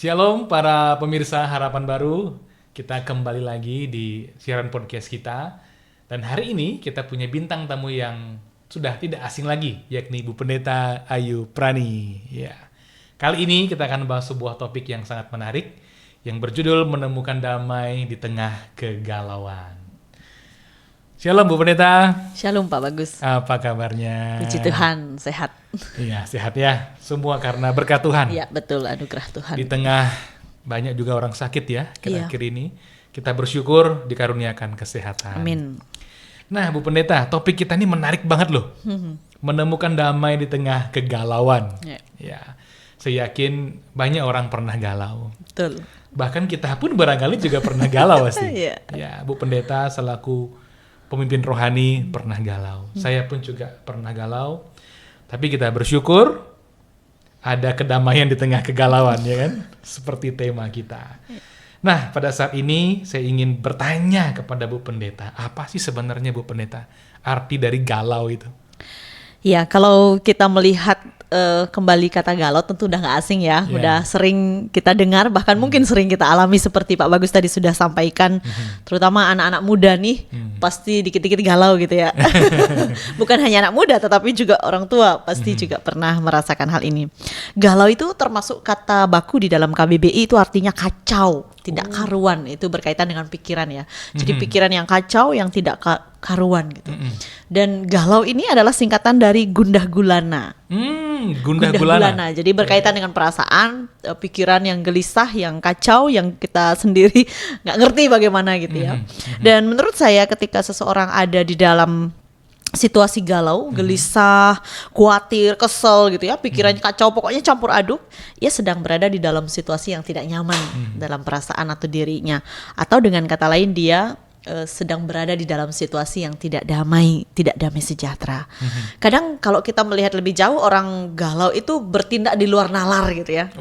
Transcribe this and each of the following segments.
Shalom para pemirsa Harapan Baru, kita kembali lagi di siaran podcast kita. Dan hari ini kita punya bintang tamu yang sudah tidak asing lagi, yakni Bu Pendeta Ayu Prani. Ya. Kali ini kita akan bahas sebuah topik yang sangat menarik, yang berjudul Menemukan Damai di Tengah Kegalauan. Shalom Bu Pendeta. Shalom Pak Bagus. Apa kabarnya? Puji Tuhan, sehat. Iya, sehat ya. Semua karena berkat Tuhan. Iya, betul, anugerah Tuhan. Di tengah banyak juga orang sakit ya akhir-akhir ini. Kita bersyukur dikaruniakan kesehatan. Amin. Nah, Bu Pendeta, topik kita ini menarik banget loh. Menemukan damai di tengah kegalauan. Ya. Saya yakin banyak orang pernah galau. Betul. Bahkan kita pun barangkali juga pernah galau pasti. Iya. Ya, Bu Pendeta selaku pemimpin rohani pernah galau. Saya pun juga pernah galau. Tapi kita bersyukur ada kedamaian di tengah kegalauan, ya kan? Seperti tema kita. Nah, pada saat ini saya ingin bertanya kepada Bu Pendeta, apa sih sebenarnya Bu Pendeta arti dari galau itu? Ya, kalau kita melihat kembali kata galau tentu udah gak asing ya. Udah sering kita dengar, bahkan mungkin sering kita alami seperti Pak Bagus tadi sudah sampaikan. Terutama anak-anak muda nih, pasti dikit-dikit galau gitu ya. Bukan hanya anak muda, tetapi juga orang tua pasti juga pernah merasakan hal ini. Galau itu termasuk kata baku di dalam KBBI, itu artinya kacau, tidak karuan. Itu berkaitan dengan pikiran ya. Jadi pikiran yang kacau, yang tidak karuan gitu. Dan galau ini adalah singkatan dari gundah gulana. Gundah gulana. Jadi berkaitan dengan perasaan, pikiran yang gelisah, yang kacau, yang kita sendiri nggak ngerti bagaimana gitu ya. Dan menurut saya ketika seseorang ada di dalam situasi galau, gelisah, khawatir, kesel gitu ya, pikirannya kacau, pokoknya campur aduk, ia sedang berada di dalam situasi yang tidak nyaman dalam perasaan atau dirinya. Atau dengan kata lain dia sedang berada di dalam situasi yang tidak damai sejahtera. Kadang kalau kita melihat lebih jauh, orang galau itu bertindak di luar nalar gitu ya.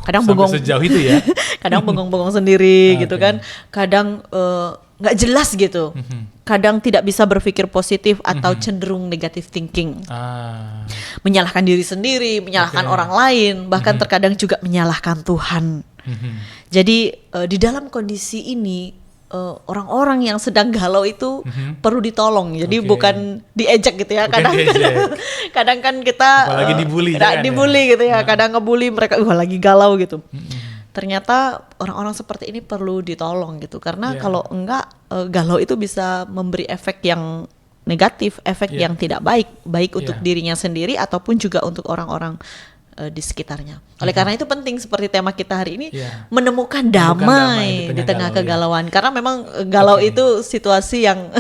Kadang bengong sejauh itu ya. Kadang bengong-bengong sendiri gitu kan. Kadang nggak jelas gitu. Kadang tidak bisa berpikir positif atau cenderung negative thinking. Menyalahkan diri sendiri, menyalahkan orang lain, bahkan terkadang juga menyalahkan Tuhan. Jadi di dalam kondisi ini orang-orang yang sedang galau itu perlu ditolong. Jadi bukan diejek gitu ya. Kadang kan kita apalagi dibully gitu ya. Kadang ngebully mereka, lagi galau gitu. Ternyata orang-orang seperti ini perlu ditolong gitu. Karena kalau enggak, galau itu bisa memberi efek yang negatif, efek yang tidak baik untuk dirinya sendiri ataupun juga untuk orang-orang di sekitarnya. Oleh karena itu penting seperti tema kita hari ini, menemukan damai di tengah kegalauan. Karena memang galau itu situasi yang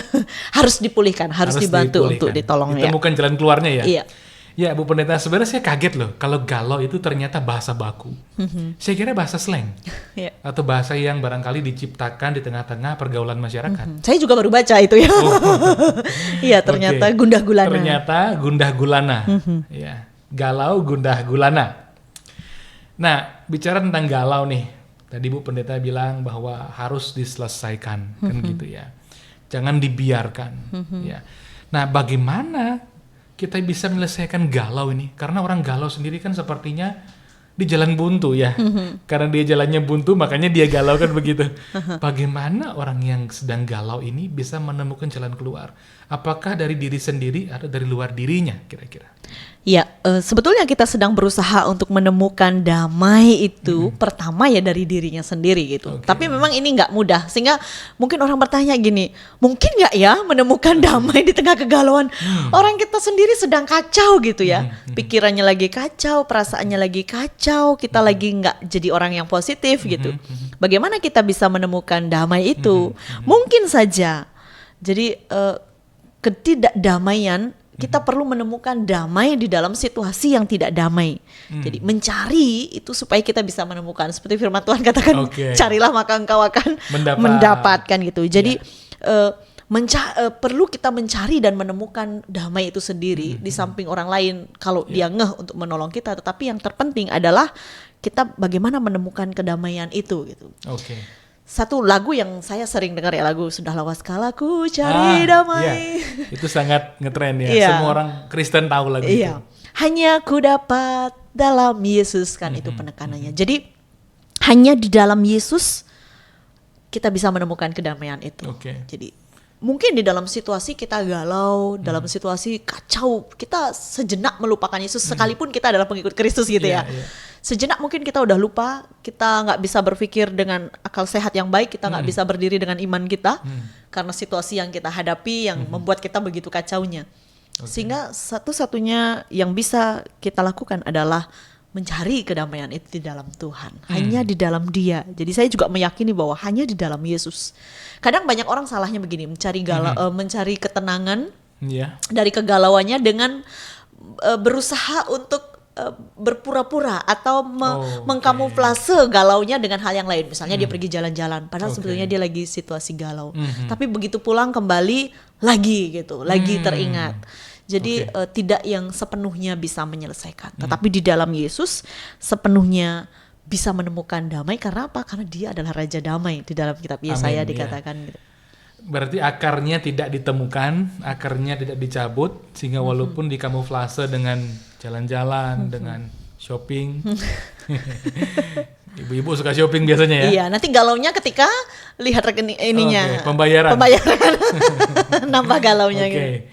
harus dipulihkan, harus dibantu untuk ditolong. Ditemukan jalan keluarnya ya. Iya. Ya Bu Pendeta, sebenarnya saya kaget loh kalau galau itu ternyata bahasa baku. Saya kira bahasa slang atau bahasa yang barangkali diciptakan di tengah-tengah pergaulan masyarakat. Saya juga baru baca itu ya. Iya, ternyata gundah gulana. Ternyata gundah gulana. Ya. Galau, gundah gulana. Nah, bicara tentang galau nih, tadi Bu Pendeta bilang bahwa harus diselesaikan, kan gitu ya. Jangan dibiarkan. Ya. Nah, bagaimana kita bisa menyelesaikan galau ini? Karena orang galau sendiri kan sepertinya di jalan buntu ya. Karena dia jalannya buntu, makanya dia galau kan begitu. Bagaimana orang yang sedang galau ini bisa menemukan jalan keluar? Apakah dari diri sendiri atau dari luar dirinya kira-kira? Ya, sebetulnya kita sedang berusaha untuk menemukan damai itu pertama ya dari dirinya sendiri gitu. Tapi memang ini nggak mudah, sehingga mungkin orang bertanya gini, mungkin nggak ya menemukan damai di tengah kegalauan? Orang kita sendiri sedang kacau gitu ya, pikirannya lagi kacau, perasaannya lagi kacau, kita lagi nggak jadi orang yang positif gitu. Bagaimana kita bisa menemukan damai itu? Mungkin saja, jadi ketidakdamaian, kita perlu menemukan damai di dalam situasi yang tidak damai. Jadi mencari itu supaya kita bisa menemukan. Seperti firman Tuhan katakan, carilah maka engkau akan mendapatkan gitu. Jadi perlu kita mencari dan menemukan damai itu sendiri di samping orang lain kalau dia ngeh untuk menolong kita. Tetapi yang terpenting adalah kita bagaimana menemukan kedamaian itu gitu. Satu lagu yang saya sering dengar ya, lagu Sudah Lawas Kalaku Cari Damai. Iya. Itu sangat ngetren ya. Semua orang Kristen tahu lagu itu. Hanya ku dapat dalam Yesus, kan itu penekanannya. Jadi hanya di dalam Yesus kita bisa menemukan kedamaian itu. Oke. Jadi mungkin di dalam situasi kita galau, dalam situasi kacau, kita sejenak melupakan Yesus sekalipun kita adalah pengikut Kristus gitu ya. Sejenak mungkin kita udah lupa, kita nggak bisa berpikir dengan akal sehat yang baik, kita nggak bisa berdiri dengan iman kita karena situasi yang kita hadapi yang membuat kita begitu kacaunya. Sehingga satu-satunya yang bisa kita lakukan adalah mencari kedamaian itu di dalam Tuhan, hanya di dalam Dia. Jadi saya juga meyakini bahwa hanya di dalam Yesus. Kadang banyak orang salahnya begini, mencari ketenangan dari kegalauannya dengan berusaha untuk berpura-pura atau mengkamuflase galaunya dengan hal yang lain. Misalnya dia pergi jalan-jalan, padahal sebetulnya dia lagi situasi galau. Tapi begitu pulang kembali lagi gitu, lagi teringat. Jadi tidak yang sepenuhnya bisa menyelesaikan. Tetapi di dalam Yesus sepenuhnya bisa menemukan damai. Karena apa? Karena Dia adalah Raja Damai. Di dalam kitab Yesaya dikatakan gitu. Berarti akarnya tidak ditemukan, akarnya tidak dicabut, sehingga walaupun dikamuflase dengan jalan-jalan, dengan shopping. Ibu-ibu suka shopping biasanya ya? Iya, nanti galaunya ketika lihat rekening ininya. Pembayaran. Nambah galaunya gitu.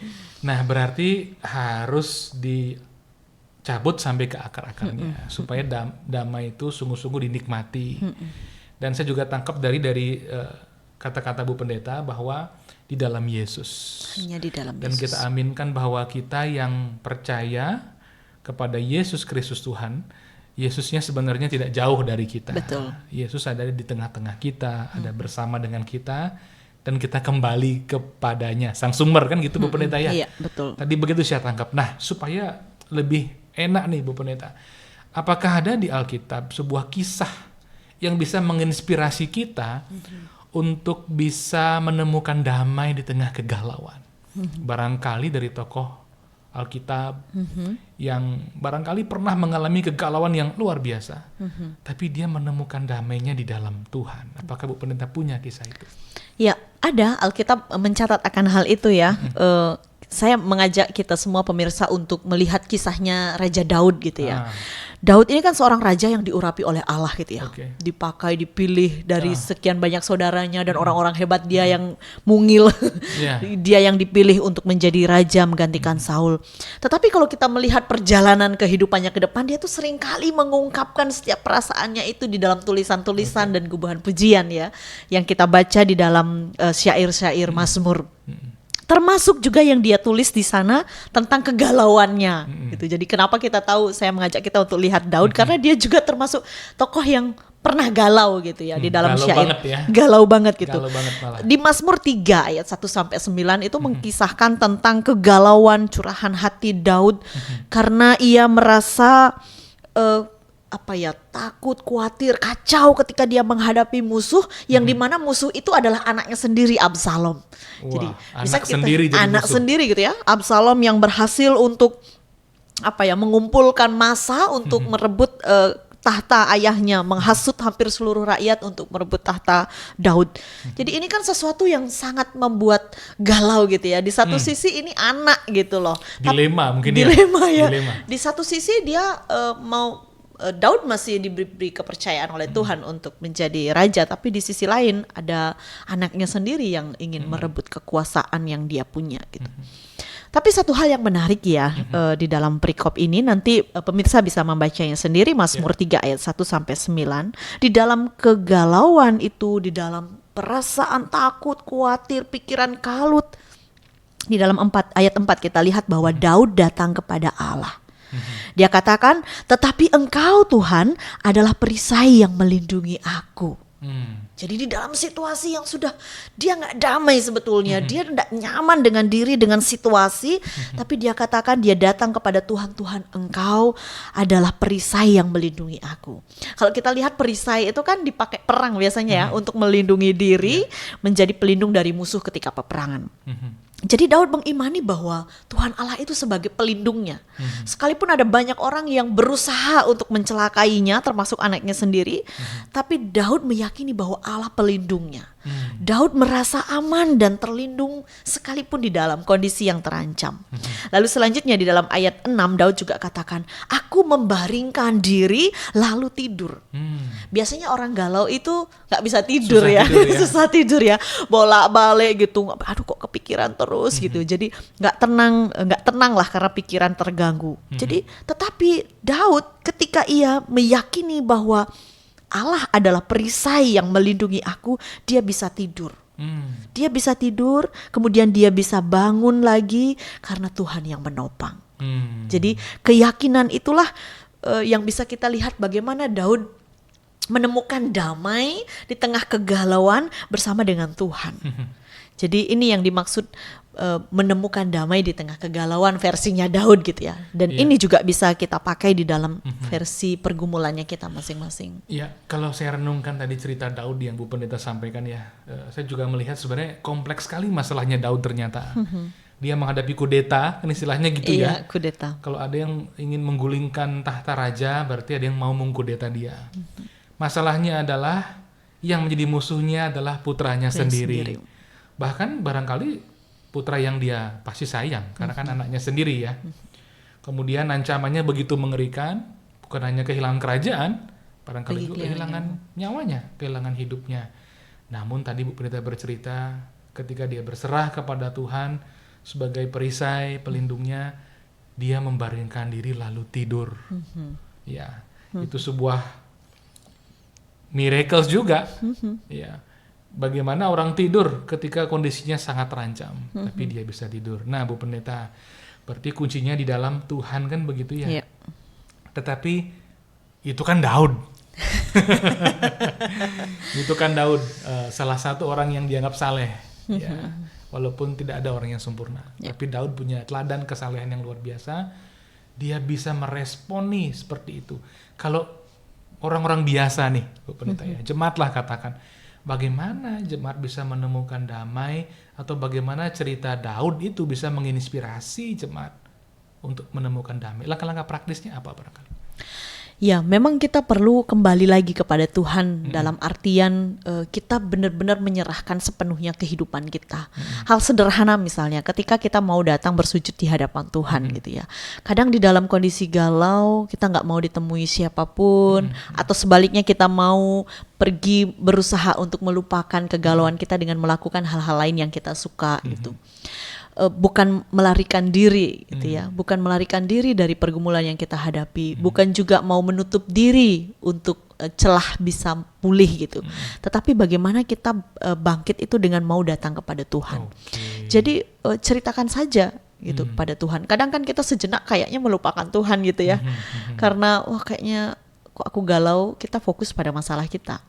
Nah, berarti harus dicabut sampai ke akar-akarnya supaya damai itu sungguh-sungguh dinikmati. Dan saya juga tangkap dari kata-kata Bu Pendeta bahwa di dalam Yesus. Hanya di dalam Yesus. Dan kita aminkan bahwa kita yang percaya kepada Yesus Kristus Tuhan, Yesusnya sebenarnya tidak jauh dari kita. Betul. Yesus ada di tengah-tengah kita, ada bersama dengan kita, dan kita kembali kepadanya. Sang sumber kan gitu Bu Pendeta ya? Iya, betul. Tadi begitu saya tangkap. Nah, supaya lebih enak nih Bu Pendeta, apakah ada di Alkitab sebuah kisah yang bisa menginspirasi kita untuk bisa menemukan damai di tengah kegalauan? Barangkali dari tokoh Alkitab yang barangkali pernah mengalami kegalauan yang luar biasa, tapi dia menemukan damainya di dalam Tuhan. Apakah Bu Pendeta punya kisah itu? Ya, ada. Alkitab mencatat akan hal itu ya. Saya mengajak kita semua pemirsa untuk melihat kisahnya Raja Daud gitu ya. Daud ini kan seorang raja yang diurapi oleh Allah gitu ya. Dipakai, dipilih dari sekian banyak saudaranya dan orang-orang hebat, dia yang mungil. Dia yang dipilih untuk menjadi raja menggantikan Saul. Tetapi kalau kita melihat perjalanan kehidupannya ke depan, dia tuh seringkali mengungkapkan setiap perasaannya itu di dalam tulisan-tulisan dan gubahan pujian ya, yang kita baca di dalam syair-syair Mazmur. Termasuk juga yang dia tulis di sana tentang kegalauannya gitu. Jadi kenapa kita tahu, saya mengajak kita untuk lihat Daud karena dia juga termasuk tokoh yang pernah galau gitu ya di dalam galau syair. Banget ya. Galau banget gitu. Galau banget malah. Di Mazmur 3 ayat 1 sampai 9 itu mengkisahkan tentang kegalauan curahan hati Daud karena ia merasa takut, khawatir, kacau ketika dia menghadapi musuh yang dimana musuh itu adalah anaknya sendiri, Absalom. Jadi bisa anak sendiri gitu ya, Absalom yang berhasil untuk mengumpulkan massa untuk merebut tahta ayahnya, menghasut hampir seluruh rakyat untuk merebut tahta Daud. Jadi ini kan sesuatu yang sangat membuat galau gitu ya. Di satu sisi ini anak gitu loh. Dilema mungkin ya. Di satu sisi dia Daud masih diberi kepercayaan oleh Tuhan untuk menjadi raja, tapi di sisi lain ada anaknya sendiri yang ingin merebut kekuasaan yang dia punya gitu. Tapi satu hal yang menarik ya di dalam perikop ini, nanti pemirsa bisa membacanya sendiri, Mazmur 3 ayat 1 sampai 9. Di dalam kegalauan itu, di dalam perasaan takut, khawatir, pikiran kalut, di dalam ayat 4 kita lihat bahwa Daud datang kepada Allah. Dia katakan, tetapi Engkau Tuhan adalah perisai yang melindungi aku. Jadi di dalam situasi yang sudah dia nggak damai sebetulnya, dia nggak nyaman dengan diri, dengan situasi, tapi dia katakan dia datang kepada Tuhan, Tuhan Engkau adalah perisai yang melindungi aku. Kalau kita lihat perisai itu kan dipakai perang biasanya ya, untuk melindungi diri, menjadi pelindung dari musuh ketika peperangan. Jadi Daud mengimani bahwa Tuhan Allah itu sebagai pelindungnya. Sekalipun ada banyak orang yang berusaha untuk mencelakainya, termasuk anaknya sendiri, tapi Daud meyakini bahwa Allah pelindungnya. Daud merasa aman dan terlindung sekalipun di dalam kondisi yang terancam. Lalu selanjutnya di dalam ayat 6 Daud juga katakan, aku membaringkan diri lalu tidur. Biasanya orang galau itu gak bisa tidur ya. Susah tidur ya, bolak-balik gitu, aduh kok kepikiran terus gitu. Jadi gak tenang lah karena pikiran terganggu. Jadi tetapi Daud ketika ia meyakini bahwa Allah adalah perisai yang melindungi aku, dia bisa tidur. Dia bisa tidur, kemudian dia bisa bangun lagi karena Tuhan yang menopang. Jadi keyakinan itulah yang bisa kita lihat bagaimana Daud menemukan damai di tengah kegalauan bersama dengan Tuhan. Jadi ini yang dimaksud menemukan damai di tengah kegalauan versinya Daud gitu ya. Dan ini juga bisa kita pakai di dalam versi pergumulannya kita masing-masing. Iya, kalau saya renungkan tadi cerita Daud yang Bu Pendeta sampaikan ya, saya juga melihat sebenarnya kompleks sekali masalahnya Daud ternyata. Dia menghadapi kudeta, kan istilahnya gitu ya. Iya, kudeta. Kalau ada yang ingin menggulingkan tahta raja, berarti ada yang mau mengkudeta dia. Masalahnya adalah yang menjadi musuhnya adalah putranya sendiri. Bahkan barangkali putra yang dia pasti sayang, karena kan anaknya sendiri ya. Kemudian ancamannya begitu mengerikan, bukan hanya kehilangan kerajaan, barangkali juga kehilangan nyawanya, kehilangan hidupnya. Namun tadi Bu Pendeta bercerita, ketika dia berserah kepada Tuhan sebagai perisai pelindungnya, dia membaringkan diri lalu tidur. Ya, itu sebuah miracles juga. Ya. Bagaimana orang tidur ketika kondisinya sangat terancam, tapi dia bisa tidur. Nah, Bu Pendeta, berarti kuncinya di dalam Tuhan kan begitu ya. Tetapi itu kan Daud. Itu kan Daud, salah satu orang yang dianggap saleh. Ya. Walaupun tidak ada orang yang sempurna. Tapi Daud punya teladan kesalehan yang luar biasa. Dia bisa meresponi seperti itu. Kalau orang-orang biasa nih, Bu Pendeta ya, jemaat lah katakan, bagaimana jemaat bisa menemukan damai, atau bagaimana cerita Daud itu bisa menginspirasi jemaat untuk menemukan damai? Langkah-langkah praktisnya apa barangkali? Ya, memang kita perlu kembali lagi kepada Tuhan dalam artian kita benar-benar menyerahkan sepenuhnya kehidupan kita. Hal sederhana misalnya ketika kita mau datang bersujud di hadapan Tuhan gitu ya. Kadang di dalam kondisi galau kita nggak mau ditemui siapapun, atau sebaliknya kita mau pergi berusaha untuk melupakan kegalauan kita dengan melakukan hal-hal lain yang kita suka gitu. Bukan melarikan diri gitu ya, bukan melarikan diri dari pergumulan yang kita hadapi, bukan juga mau menutup diri untuk celah bisa pulih gitu. Tetapi bagaimana kita bangkit itu dengan mau datang kepada Tuhan. Jadi ceritakan saja gitu kepada Tuhan. Kadang kan kita sejenak kayaknya melupakan Tuhan gitu ya. Karena kayaknya kok aku galau, kita fokus pada masalah kita.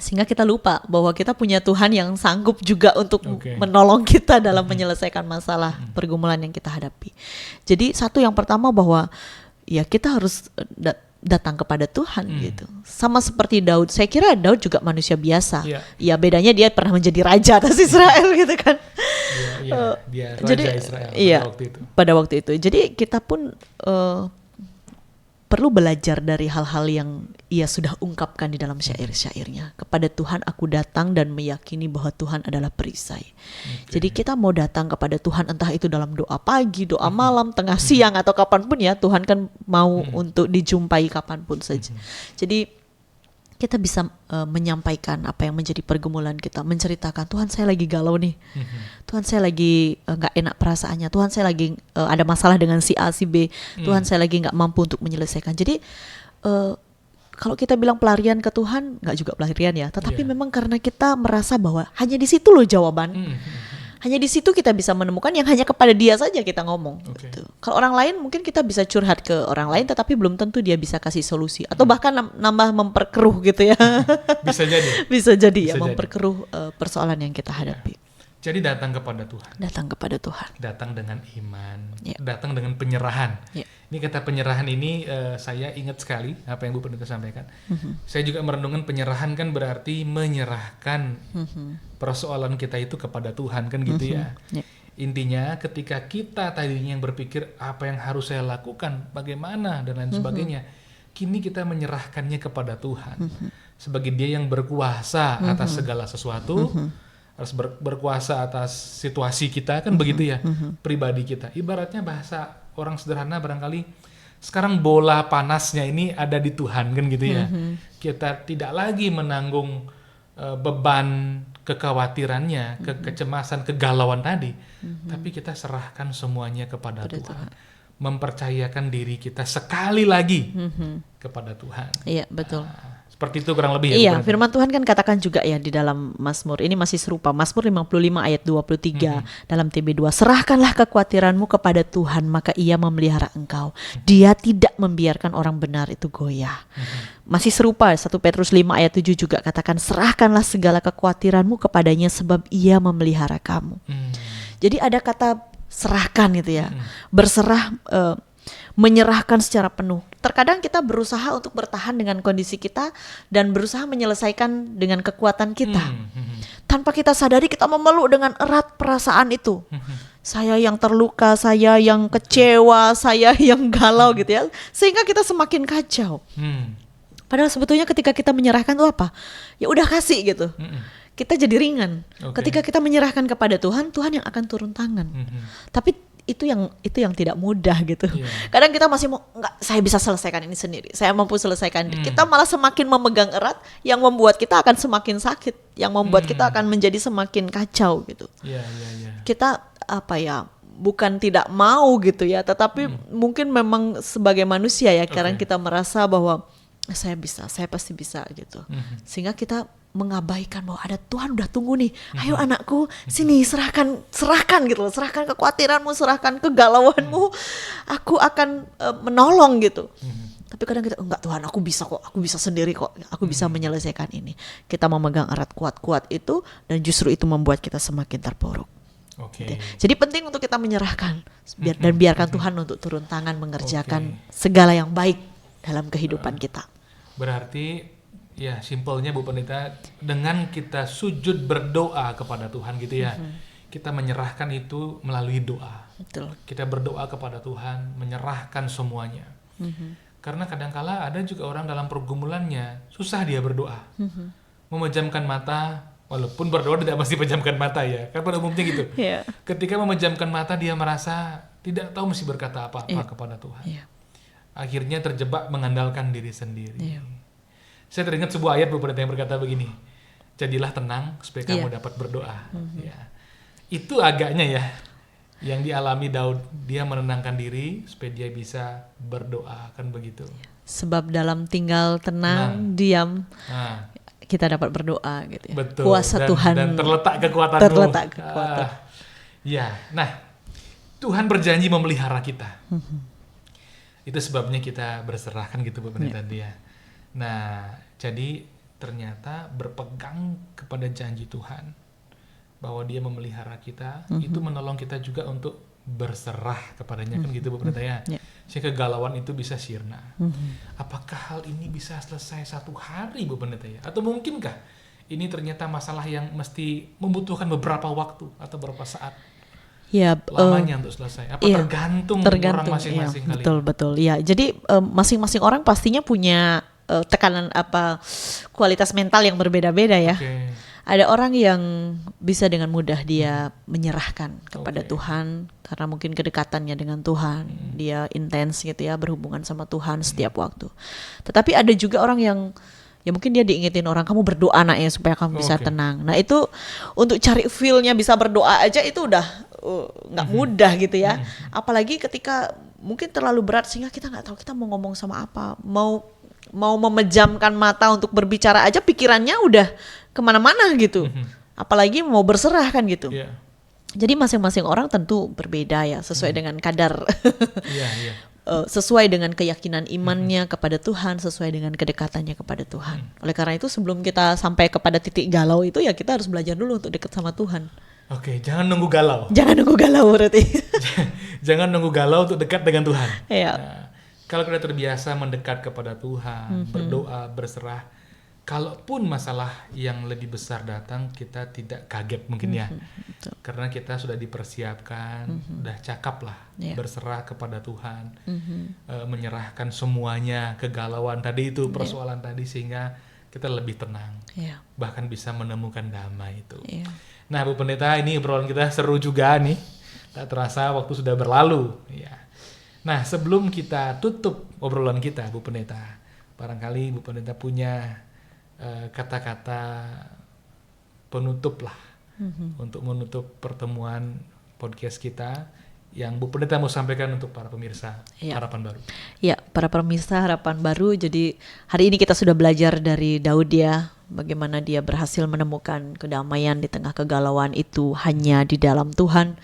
Sehingga kita lupa bahwa kita punya Tuhan yang sanggup juga untuk menolong kita dalam menyelesaikan masalah pergumulan yang kita hadapi. Jadi satu yang pertama bahwa ya kita harus datang kepada Tuhan gitu. Sama seperti Daud. Saya kira Daud juga manusia biasa. Ya bedanya dia pernah menjadi raja atas Israel gitu kan. Dia raja jadi, Israel pada waktu itu. Jadi kita pun perlu belajar dari hal-hal yang ia sudah ungkapkan di dalam syair-syairnya. Kepada Tuhan aku datang dan meyakini bahwa Tuhan adalah perisai. Jadi kita mau datang kepada Tuhan entah itu dalam doa pagi, doa malam, tengah siang atau kapanpun ya. Tuhan kan mau untuk dijumpai kapanpun saja. Jadi kita bisa menyampaikan apa yang menjadi pergumulan kita, menceritakan Tuhan saya lagi galau nih, Tuhan saya lagi nggak enak perasaannya, Tuhan saya lagi ada masalah dengan si A si B, Tuhan saya lagi nggak mampu untuk menyelesaikan. Jadi kalau kita bilang pelarian ke Tuhan nggak juga pelarian ya, tetapi memang karena kita merasa bahwa hanya di situ loh jawaban. Hanya di situ kita bisa menemukan yang hanya kepada dia saja kita ngomong. Gitu. Kalau orang lain mungkin kita bisa curhat ke orang lain, tetapi belum tentu dia bisa kasih solusi. Atau bahkan nambah memperkeruh gitu ya. Bisa jadi. Bisa jadi memperkeruh persoalan yang kita hadapi. Jadi datang kepada Tuhan. Datang kepada Tuhan. Datang dengan iman. Datang dengan penyerahan. Ini kata penyerahan ini saya ingat sekali apa yang Bu Pendeta sampaikan. Saya juga merenungkan penyerahan kan berarti menyerahkan persoalan kita itu kepada Tuhan kan gitu ya. Intinya ketika kita tadinya yang berpikir apa yang harus saya lakukan, bagaimana dan lain sebagainya, kini kita menyerahkannya kepada Tuhan. sebagai Dia yang berkuasa atas segala sesuatu, harus berkuasa atas situasi kita, kan begitu ya, pribadi kita. Ibaratnya bahasa orang sederhana barangkali, sekarang bola panasnya ini ada di Tuhan, kan gitu ya. Kita tidak lagi menanggung beban kekhawatirannya, kecemasan, kegalauan tadi, tapi kita serahkan semuanya kepada Tuhan. Mempercayakan diri kita sekali lagi kepada Tuhan. Iya, betul. Seperti itu kurang lebih ya. Iya, firman Tuhan kan katakan juga ya di dalam Mazmur, ini masih serupa, Mazmur 55 ayat 23 dalam TB2, serahkanlah kekhawatiranmu kepada Tuhan, maka Ia memelihara engkau. Dia tidak membiarkan orang benar itu goyah. Masih serupa, 1 Petrus 5 ayat 7 juga katakan, serahkanlah segala kekhawatiranmu kepadanya sebab Ia memelihara kamu. Jadi ada kata serahkan gitu ya, berserah, menyerahkan secara penuh. Terkadang kita berusaha untuk bertahan dengan kondisi kita dan berusaha menyelesaikan dengan kekuatan kita. Tanpa kita sadari kita memeluk dengan erat perasaan itu. Saya yang terluka, saya yang kecewa, saya yang galau gitu ya. Sehingga kita semakin kacau. Padahal sebetulnya ketika kita menyerahkan itu apa? Ya udah kasih gitu. Kita jadi ringan. Ketika kita menyerahkan kepada Tuhan, Tuhan yang akan turun tangan. Tapi itu yang tidak mudah gitu. Kadang kita masih mau, enggak, saya bisa selesaikan ini sendiri, saya mampu selesaikan. Kita malah semakin memegang erat, yang membuat kita akan semakin sakit, yang membuat kita akan menjadi semakin kacau gitu. Kita apa ya, bukan tidak mau gitu ya, tetapi mungkin memang sebagai manusia ya, kadang kita merasa bahwa saya bisa, saya pasti bisa gitu. Sehingga kita mengabaikan bahwa ada Tuhan udah tunggu nih, ayo anakku sini, serahkan gitu loh, serahkan kekhawatiranmu, serahkan kegalauanmu, aku akan menolong gitu. Tapi kadang kita, enggak Tuhan, aku bisa kok, aku bisa sendiri kok, aku bisa menyelesaikan ini. Kita memegang erat kuat-kuat itu, dan justru itu membuat kita semakin terpuruk. Jadi penting untuk kita menyerahkan dan biarkan Tuhan untuk turun tangan mengerjakan segala yang baik dalam kehidupan kita. Berarti ya simpelnya Bu Pendeta, dengan kita sujud berdoa kepada Tuhan gitu ya, kita menyerahkan itu melalui doa. Betul. Kita berdoa kepada Tuhan, menyerahkan semuanya. Karena kadangkala ada juga orang dalam pergumulannya susah dia berdoa, memejamkan mata, walaupun berdoa tidak mesti pejamkan mata ya, kan pada umumnya gitu. Ketika memejamkan mata dia merasa tidak tahu mesti berkata apa-apa kepada Tuhan. Akhirnya terjebak mengandalkan diri sendiri. Saya teringat sebuah ayat Bu Pendeta yang berkata begini, jadilah tenang supaya kamu dapat berdoa. Itu agaknya ya yang dialami Daud, dia menenangkan diri supaya dia bisa berdoa, kan begitu. Sebab dalam tinggal tenang, diam, kita dapat berdoa gitu ya. Betul. Kuasa Tuhan dan terletak kekuatanmu. Terletak kekuatan. Nah, Tuhan berjanji memelihara kita. Itu sebabnya kita berserah, kan gitu Bu Pendeta dia. Nah, jadi ternyata berpegang kepada janji Tuhan bahwa Dia memelihara kita, itu menolong kita juga untuk berserah kepadanya, kan gitu Bu Pendeta ya. Sehingga kegalauan itu bisa sirna. Apakah hal ini bisa selesai satu hari Bu Pendeta ya? Atau mungkinkah ini ternyata masalah yang mesti membutuhkan beberapa waktu atau beberapa saat? Ya, lamanya untuk selesai. Apa tergantung orang masing-masing kali. Betul. Ya, jadi masing-masing orang pastinya punya tekanan kualitas mental yang berbeda-beda ya. Ada orang yang bisa dengan mudah dia menyerahkan kepada Tuhan karena mungkin kedekatannya dengan Tuhan, dia intens gitu ya, berhubungan sama Tuhan setiap waktu. Tetapi ada juga orang yang ya mungkin dia diingetin orang, kamu berdoa nak ya supaya kamu bisa tenang. Nah itu untuk cari feel-nya bisa berdoa aja itu udah nggak mudah gitu ya. Apalagi ketika mungkin terlalu berat sehingga kita nggak tahu kita mau ngomong sama apa, mau memejamkan mata untuk berbicara aja pikirannya udah kemana-mana gitu. Apalagi mau berserah kan gitu. Jadi masing-masing orang tentu berbeda ya, sesuai dengan kadar, sesuai dengan keyakinan imannya kepada Tuhan, sesuai dengan kedekatannya kepada Tuhan. Oleh karena itu sebelum kita sampai kepada titik galau itu ya kita harus belajar dulu untuk dekat sama Tuhan. Jangan nunggu galau. Jangan nunggu galau berarti. Jangan nunggu galau untuk dekat dengan Tuhan. Nah, kalau kita terbiasa mendekat kepada Tuhan, berdoa, berserah, kalaupun masalah yang lebih besar datang, kita tidak kaget mungkin ya. Karena kita sudah dipersiapkan, sudah cakap lah berserah kepada Tuhan, menyerahkan semuanya, kegalauan tadi itu, persoalan tadi, sehingga kita lebih tenang, Iya. bahkan bisa menemukan damai itu. Iya. Nah, Bu Pendeta, ini obrolan kita seru juga nih. Tak terasa waktu sudah berlalu. Ya. Nah, sebelum kita tutup obrolan kita, Bu Pendeta, barangkali Bu Pendeta punya kata-kata penutup lah untuk menutup pertemuan podcast kita yang Bu Pendeta mau sampaikan untuk para pemirsa Iya. Harapan Baru. Ya, para pemirsa Harapan Baru, jadi hari ini kita sudah belajar dari Daud ya, bagaimana dia berhasil menemukan kedamaian di tengah kegalauan itu hanya di dalam Tuhan.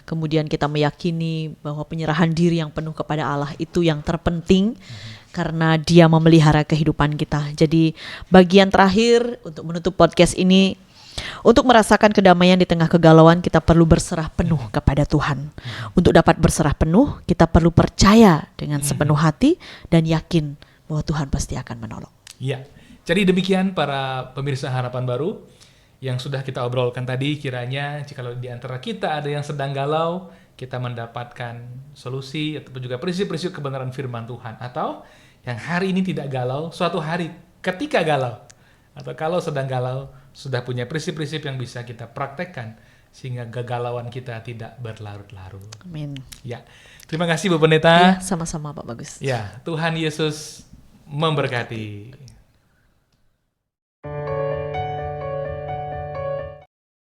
Kemudian kita meyakini bahwa penyerahan diri yang penuh kepada Allah itu yang terpenting karena dia memelihara kehidupan kita. Jadi bagian terakhir untuk menutup podcast ini, untuk merasakan kedamaian di tengah kegalauan kita perlu berserah penuh kepada Tuhan. Untuk dapat berserah penuh kita perlu percaya dengan sepenuh hati dan yakin bahwa Tuhan pasti akan menolong. Ya, jadi demikian para pemirsa Harapan Baru yang sudah kita obrolkan tadi. Kiranya jika di antara kita ada yang sedang galau, kita mendapatkan solusi ataupun juga prinsip-prinsip kebenaran firman Tuhan. Atau yang hari ini tidak galau, suatu hari ketika galau atau kalau sedang galau, sudah punya prinsip-prinsip yang bisa kita praktekkan sehingga kegalauan kita tidak berlarut-larut. Amin. Ya, terima kasih Bu Pendeta. Ya, sama-sama Pak Bagus. Ya, Tuhan Yesus memberkati.